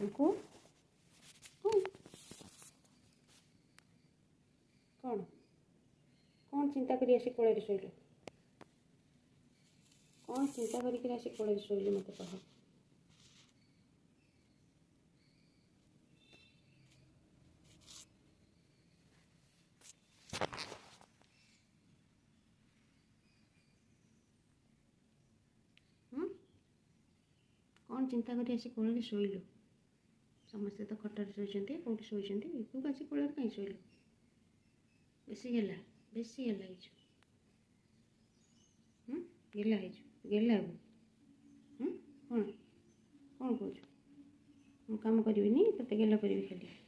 को कौन कौन चिंता करी आसी कोल शोल कौन चिंता करी आसी कोल शोल मत कह कौन चिंता करी आसी कोल शोल समस्ते तो खटर शोचती कौटी शोचती तू आसी कोल कहीं शोल बेसी गेला गेला गेला कौन कौन कौन कौन कम करी तो गेला करी खाली